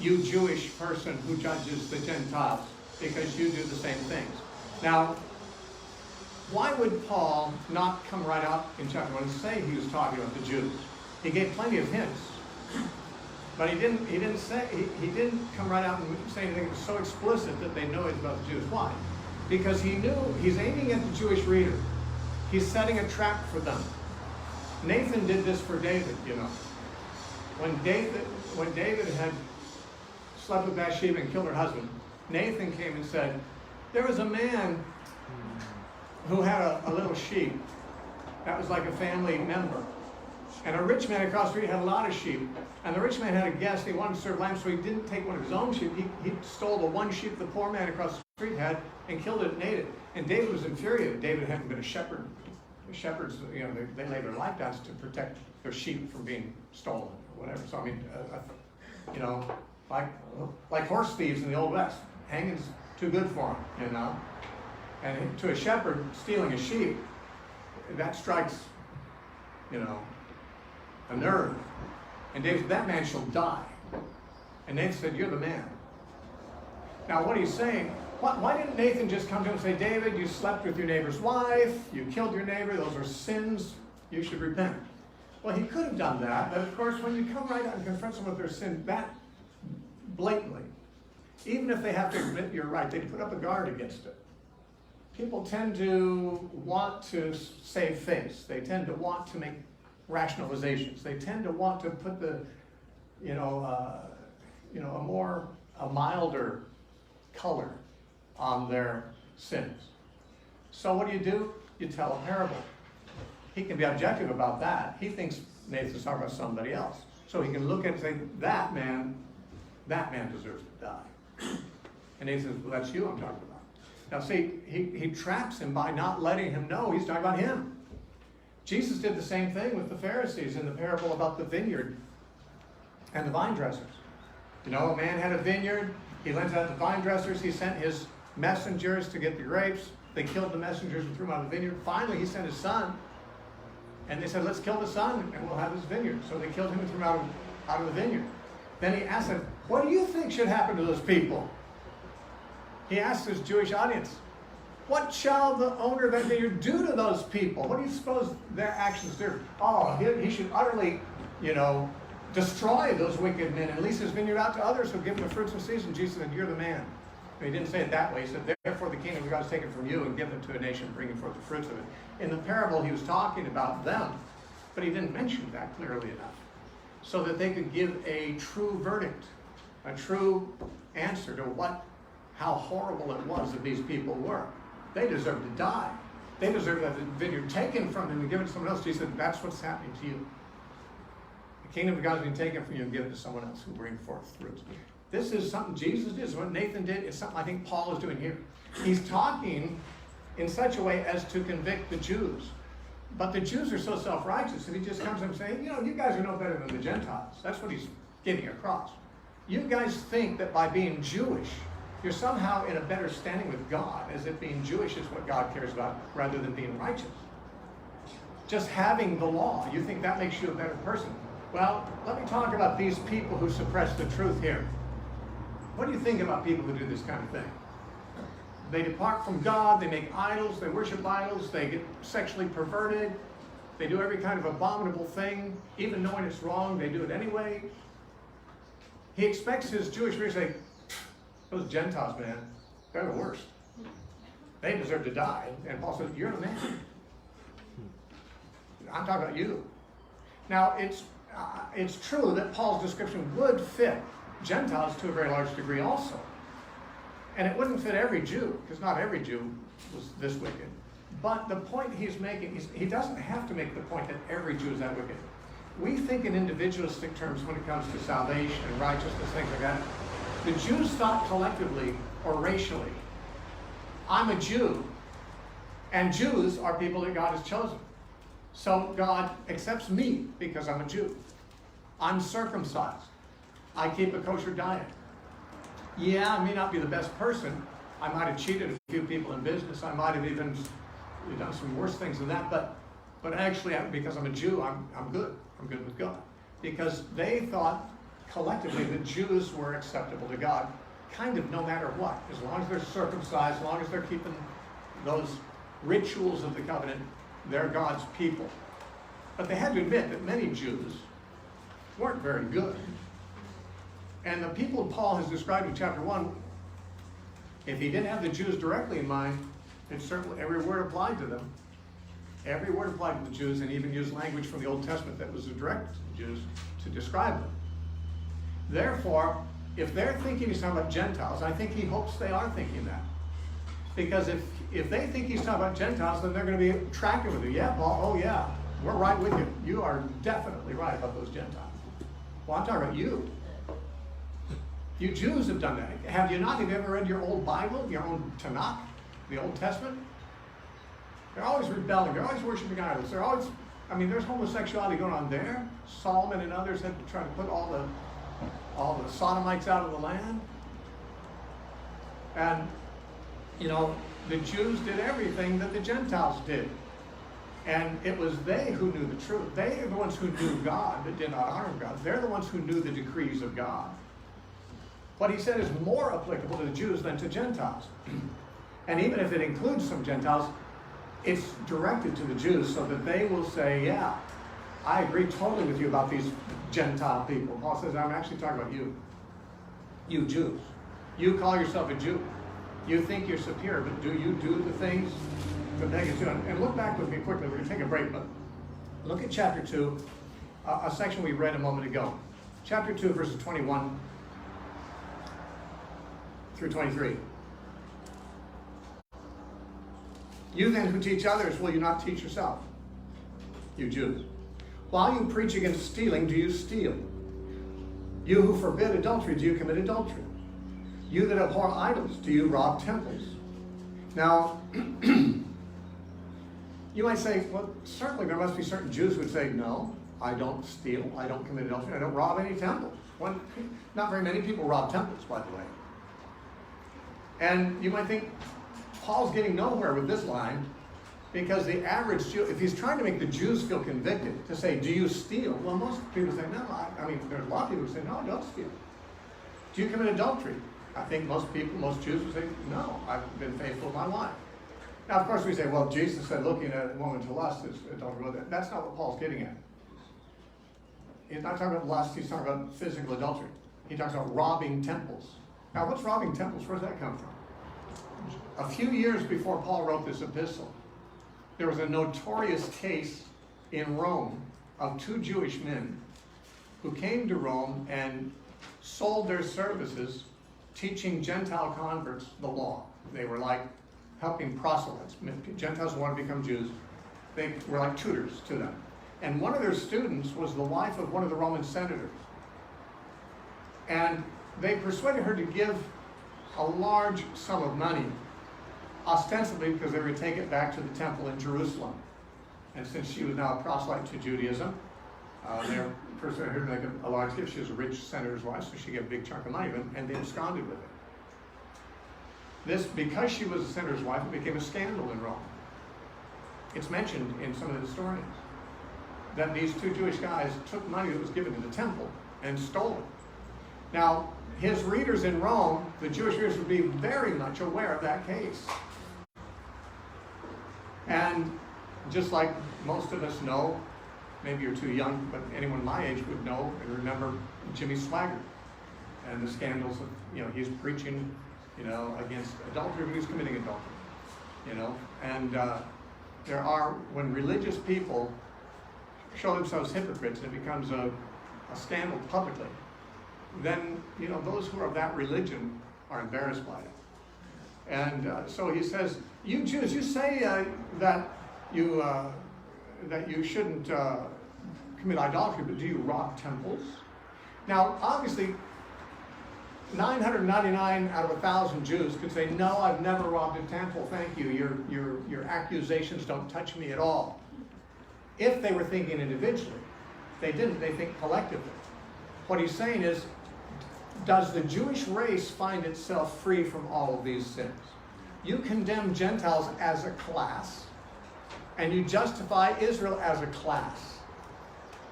you Jewish person who judges the Gentiles. because you do the same things. Now, why would Paul not come right out in chapter 1 and say he was talking about the Jews? He gave plenty of hints, but he didn't come right out and say anything that was so explicit that they know it's about the Jews. Why? Because he knew he's aiming at the Jewish reader. He's setting a trap for them. Nathan did this for David, you know. When David had slept with Bathsheba and killed her husband, Nathan came and said, there was a man who had a little sheep that was like a family member. And a rich man across the street had a lot of sheep. And the rich man had a guest. He wanted to serve lamb, so he didn't take one of his own sheep. He stole the one sheep the poor man across the street had and killed it and ate it. And David was infuriated. David hadn't been a shepherd. The shepherds, you know, they lay their life down to protect their sheep from being stolen or whatever. So, I mean, you know, like horse thieves in the Old West. Hanging's too good for them, you know. And to a shepherd, stealing a sheep, that strikes, you know, a nerve. And David said, that man shall die. And Nathan said, you're the man. Now, what he's saying, why didn't Nathan just come to him and say, David, you slept with your neighbor's wife, you killed your neighbor, those are sins, you should repent. Well, he could have done that, but of course, when you come right out and confront someone with their sin that blatantly, even if they have to admit you're right, they put up a guard against it. People tend to want to save face. They tend to want to make rationalizations. They tend to want to put the, a milder color on their sins. So what do? You tell a parable. He can be objective about that. He thinks Nathan's talking about somebody else. So he can look at it and say, that man deserves to die. And Nathan says, well, that's you I'm talking about. Now see, he traps him by not letting him know he's talking about him. Jesus did the same thing with the Pharisees in the parable about the vineyard and the vine dressers. You know, a man had a vineyard. He lent it out to vine dressers. He sent his messengers to get the grapes. They killed the messengers and threw them out of the vineyard. Finally, he sent his son. And they said, let's kill the son and we'll have his vineyard. So they killed him and threw him out of the vineyard. Then he asked them, what do you think should happen to those people? He asked his Jewish audience, what shall the owner of that vineyard do to those people? What do you suppose their actions do? Oh, he should utterly, destroy those wicked men and lease his vineyard out to others who give him the fruits of the season. Jesus said, you're the man. And he didn't say it that way. He said, therefore the kingdom of God is taken from you and given to a nation, bringing forth the fruits of it. In the parable, he was talking about them, but he didn't mention that clearly enough so that they could give a true verdict, a true answer to how horrible it was that these people were. They deserved to die. They deserved to have the vineyard taken from them and given to someone else. Jesus said, that's what's happening to you. The kingdom of God is being taken from you and given to someone else who bring forth fruits. This is something Jesus did. It's what Nathan did. It's something I think Paul is doing here. He's talking in such a way as to convict the Jews. But the Jews are so self-righteous that he just comes and saying, you guys are no better than the Gentiles. That's what he's getting across. You guys think that by being Jewish, you're somehow in a better standing with God, as if being Jewish is what God cares about, rather than being righteous. Just having the law, you think that makes you a better person. Well, let me talk about these people who suppress the truth here. What do you think about people who do this kind of thing? They depart from God, they make idols, they worship idols, they get sexually perverted, they do every kind of abominable thing, even knowing it's wrong, they do it anyway. He expects his Jewish readers to say, those Gentiles, man, they're the worst. They deserve to die. And Paul says, you're the man. I'm talking about you. Now, it's true that Paul's description would fit Gentiles to a very large degree also. And it wouldn't fit every Jew, because not every Jew was this wicked. But the point he's making, he doesn't have to make the point that every Jew is that wicked. We think in individualistic terms when it comes to salvation and righteousness, things like that. The Jews thought collectively or racially, I'm a Jew, and Jews are people that God has chosen. So God accepts me because I'm a Jew. I'm circumcised. I keep a kosher diet. Yeah, I may not be the best person. I might have cheated a few people in business. I might have even done some worse things than that. But actually, because I'm a Jew, I'm good. I'm good with God. Because they thought collectively the Jews were acceptable to God. kind of no matter what. As long as they're circumcised, as long as they're keeping those rituals of the covenant, they're God's people. But they had to admit that many Jews weren't very good. And the people Paul has described in chapter 1, if he didn't have the Jews directly in mind, it certainly, every word applied to them. Every word applied to the Jews, and even used language from the Old Testament that was direct to the Jews to describe them. Therefore, if they're thinking he's talking about Gentiles, I think he hopes they are thinking that. Because if they think he's talking about Gentiles, then they're going to be tracking with you. Yeah, Paul, oh yeah, we're right with you. You are definitely right about those Gentiles. Well, I'm talking about you. You Jews have done that. Have you not? Have you ever read your old Bible, your own Tanakh, the Old Testament? They're always rebelling. They're always worshiping idols. They're always, I mean, there's homosexuality going on there. Solomon and others had to try to put all the sodomites out of the land. And, you know, the Jews did everything that the Gentiles did. And it was they who knew the truth. They are the ones who knew God but did not honor God. They're the ones who knew the decrees of God. What he said is more applicable to the Jews than to Gentiles. And even if it includes some Gentiles, it's directed to the Jews so that they will say, yeah, I agree totally with you about these Gentile people. Paul says, I'm actually talking about you. You Jews. You call yourself a Jew. You think you're superior, but do you do the things that pagans do? And look back with me quickly. We're going to take a break, but look at chapter 2, a section we read a moment ago. Chapter 2, verses 21 through 23. You then who teach others, will you not teach yourself? You Jews. While you preach against stealing, do you steal? You who forbid adultery, do you commit adultery? You that abhor idols, do you rob temples? Now, you might say, well, certainly there must be certain Jews who would say, no, I don't steal, I don't commit adultery, I don't rob any temples. Not very many people rob temples, by the way. And you might think, Paul's getting nowhere with this line, because the average Jew, if he's trying to make the Jews feel convicted, to say, do you steal? Well, most people say, no. I mean, there's a lot of people who say, no, I don't steal. Do you commit adultery? I think most Jews would say, no, I've been faithful to my wife. Now, of course, we say, well, Jesus said looking at a woman to lust is adultery. Well, that's not what Paul's getting at. He's not talking about lust, he's talking about physical adultery. He talks about robbing temples. Now, what's robbing temples? Where does that come from? A few years before Paul wrote this epistle, there was a notorious case in Rome of two Jewish men who came to Rome and sold their services teaching Gentile converts the law. They were like helping proselytes. Gentiles who wanted to become Jews. They were like tutors to them. And one of their students was the wife of one of the Roman senators. And they persuaded her to give a large sum of money, ostensibly because they were going to take it back to the temple in Jerusalem. And since she was now a proselyte to Judaism, they persuaded her to make a large gift. She was a rich senator's wife, so she gave a big chunk of money, and they absconded with it. This, because she was a senator's wife, it became a scandal in Rome. It's mentioned in some of the historians that these two Jewish guys took money that was given to the temple and stole it. Now, his readers in Rome, the Jewish readers, would be very much aware of that case. And just like most of us know, maybe you're too young, but anyone my age would know and remember Jimmy Swaggart and the scandals of, he's preaching, against adultery, but he's committing adultery, And there are, when religious people show themselves hypocrites and it becomes a scandal publicly, then, those who are of that religion are embarrassed by it. And so he says, you Jews, you say that you shouldn't commit idolatry, but do you rob temples? Now, obviously, 999 out of 1,000 Jews could say, no, I've never robbed a temple, thank you. Your accusations don't touch me at all. If they were thinking individually. They didn't, they think collectively. What he's saying is, does the Jewish race find itself free from all of these sins? You condemn Gentiles as a class, and you justify Israel as a class.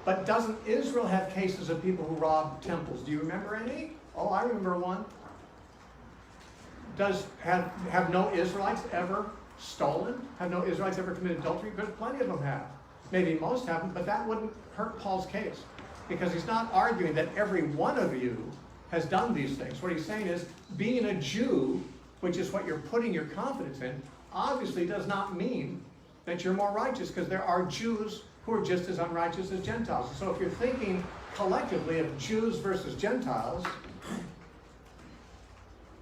But doesn't Israel have cases of people who rob temples? Do you remember any? Oh, I remember one. have no Israelites ever stolen? Have no Israelites ever committed adultery? Because plenty of them have. Maybe most haven't, but that wouldn't hurt Paul's case. Because he's not arguing that every one of you has done these things. What he's saying is, being a Jew, which is what you're putting your confidence in, obviously does not mean that you're more righteous, because there are Jews who are just as unrighteous as Gentiles. So if you're thinking collectively of Jews versus Gentiles,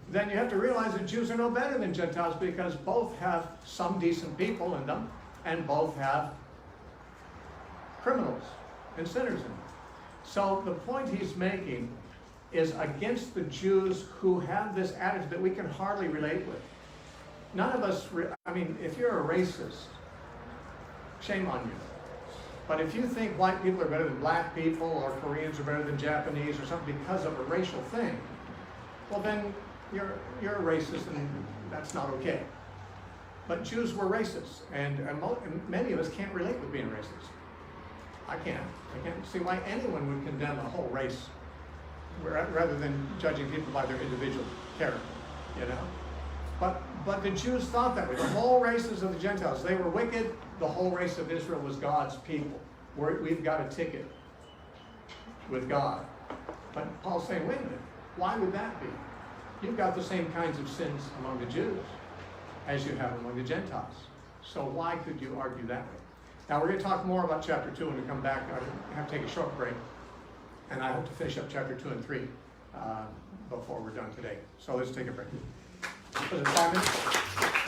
then you have to realize that Jews are no better than Gentiles, because both have some decent people in them, and both have criminals and sinners in them. So the point he's making is against the Jews who have this attitude that we can hardly relate with. None of us, I mean, if you're a racist, shame on you. But if you think white people are better than black people, or Koreans are better than Japanese, or something because of a racial thing, well then you're a racist, and that's not okay. But Jews were racist, and many of us can't relate with being racist. I can't see why anyone would condemn a whole race rather than judging people by their individual character, you know? But the Jews thought that way. The whole races of the Gentiles, they were wicked. The whole race of Israel was God's people. We've got a ticket with God. But Paul's saying, wait a minute, why would that be? You've got the same kinds of sins among the Jews as you have among the Gentiles. So why could you argue that way? Now we're going to talk more about chapter 2 when we come back. I have to take a short break. And I hope to finish up chapter 2 and 3 before we're done today. So let's take a break. Was it 5 minutes?